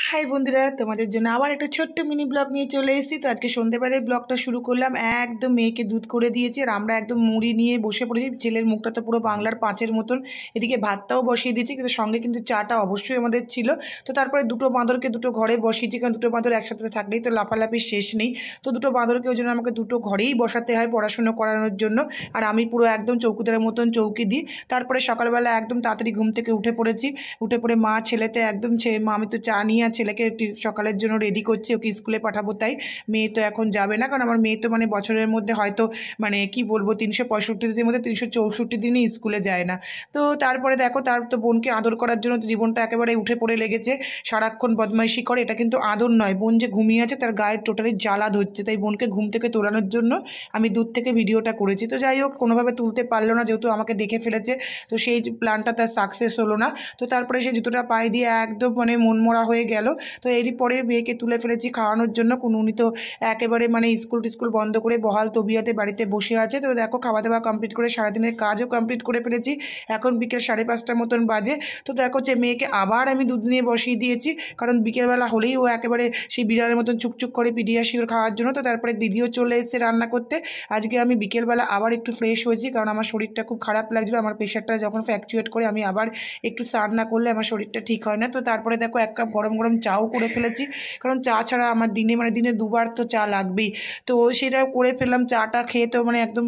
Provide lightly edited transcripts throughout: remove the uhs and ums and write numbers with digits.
High বন্ধুরা, তোমাদের জন্য আবার একটা ছোট্ট মিনি ব্লগ নিয়ে চলে এসেছি। তো আজকে সন্ধ্যেবেলায় ব্লগটা শুরু করলাম। একদম মেয়েকে দুধ করে দিয়েছি আর আমরা একদম মুড়ি নিয়ে বসে পড়েছি। ছেলের মুখটা তো পুরো বাংলার পাঁচের মতন। এদিকে ভাতটাও বসিয়ে দিয়েছি, কিন্তু সঙ্গে কিন্তু চাটা অবশ্যই আমাদের ছিল। তো তারপরে দুটো বাঁদরকে দুটো ঘরে বসিয়েছি, কারণ দুটো বাঁদর একসাথে থাকলেই তো লাফালাফির শেষ নেই। তো দুটো বাঁদরকে ওই জন্য আমাকে দুটো ঘরেই বসাতে হয় পড়াশুনো করানোর জন্য। আর আমি পুরো একদম চৌকিদারের মতন চৌকি দিই। তারপরে সকালবেলা একদম তাড়াতাড়ি ঘুম থেকে উঠে পড়েছি। উঠে পড়ে মা ছেলেতে একদম মা আমি তো চা নিয়ে আর ছেলেকে সকালের জন্য রেডি করছি, ওকে স্কুলে পাঠাবো। তাই মেয়ে তো এখন যাবে না, কারণ আমার মেয়ে তো মানে বছরের মধ্যে হয়তো মানে কি বলবো 365 দিনের মধ্যে 364 দিনই স্কুলে যায় না। তো তারপরে দেখো, তার তো বোনকে আদর করার জন্য তো জীবনটা একেবারে উঠে পড়ে লেগেছে। সারাক্ষণ বদমাইশি করে। এটা কিন্তু আদর নয়, বোন যে ঘুমিয়ে আছে তার গায়ে টোটালি জ্বালা ধরছে। তাই বোনকে ঘুম থেকে তোলানোর জন্য আমি দূর থেকে ভিডিওটা করেছি। তো যাই হোক, কোনোভাবে তুলতে পারলো না, যেহেতু আমাকে দেখে ফেলেছে। তো সেই প্ল্যানটা তার সাকসেস হলো না। তো তারপরে সে জুতোটা পায়ে দিয়ে একদম মানে মনমরা হয়ে গেল। তো এরই পরে মেয়েকে তুলে ফেলেছি খাওয়ানোর জন্য। উনি তো একেবারে মানে স্কুল টিস্কুল বন্ধ করে বহাল তবিয়াতে বাড়িতে বসে আছে। তো দেখো, খাওয়া দাওয়া কমপ্লিট করে সারাদিনের কাজও কমপ্লিট করে ফেলেছি। এখন বিকেল 5:30টার মতন বাজে। তো দেখো যে মেয়েকে আবার আমি দুধ নিয়ে বসিয়ে দিয়েছি, কারণ বিকেলবেলা হলেই ও একেবারে সেই বিড়ালের মতন চুকচুক করে পিডিয়াশিওর খাওয়ার জন্য। তো তারপরে দিদিও চলে এসেছে রান্না করতে। আজকে আমি বিকেলবেলা আবার একটু ফ্রেশ হয়েছি, কারণ আমার শরীরটা খুব খারাপ লাগছিলো। আমার প্রেশারটা যখন ফ্ল্যাকচুয়েট করে আমি আবার একটু স্নান না করলে আমার শরীরটা ঠিক হয় না। তো তারপরে দেখো 1 কাপ গরম গরম চাও করে ফেলেছি, কারণ চা ছাড়া আমার দিনে দুবার তো চা লাগবেই। তো সেটা করে ফেললাম। চাটা খেয়ে তো মানে একদম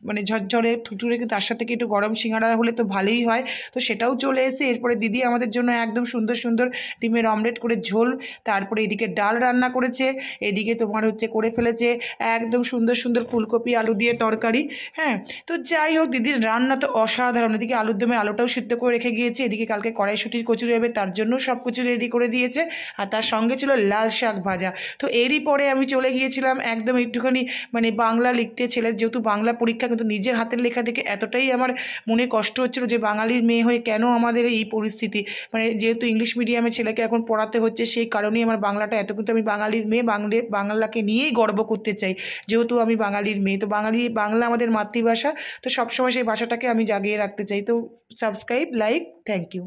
মানে ঝরঝরে ঠুঠুরে, কিন্তু তার সাথে কি একটু গরম সিঙ্গাড়া হলে তো ভালোই হয়। তো সেটাও চলে এসে এরপরে দিদি আমাদের জন্য একদম সুন্দর সুন্দর ডিমের অমলেট করে ঝোল, তারপরে এদিকে ডাল রান্না করেছে, এদিকে তোমার হচ্ছে করে ফেলেছে একদম সুন্দর সুন্দর ফুলকপি আলু দিয়ে তরকারি। হ্যাঁ, তো যাই হোক, দিদির রান্না তো অসাধারণ। এদিকে আলুর দমে আলুটাও সিদ্ধ করে রেখে গিয়েছে, এদিকে কালকে কড়াইশুঁটির কচুরি হবে, তার জন্য সব কিছু রেডি করে দিয়েছে। আর তার সঙ্গে ছিল লাল শাক ভাজা। তো এরই পরে আমি চলে গিয়েছিলাম একদম একটুখানি মানে বাংলা লিখতে। ছেলের যেহেতু বাংলা পরীক্ষা, কিন্তু নিজের হাতের লেখা দেখে এতটাই আমার মনে কষ্ট হচ্ছিল যে বাঙালির মেয়ে হয়ে কেন আমাদের এই পরিস্থিতি। মানে যেহেতু ইংলিশ মিডিয়ামে ছেলেকে এখন পড়াতে হচ্ছে, সেই কারণেই আমার বাংলাটা এত, কিন্তু আমি বাঙালির মেয়ে, বাংলাকে নিয়েই গর্ব করতে চাই, যেহেতু আমি বাঙালির মেয়ে। তো বাংলা আমাদের মাতৃভাষা। তো সবসময় সেই ভাষাটাকে আমি জাগিয়ে রাখতে চাই। তো সাবস্ক্রাইব, লাইক, থ্যাংক ইউ।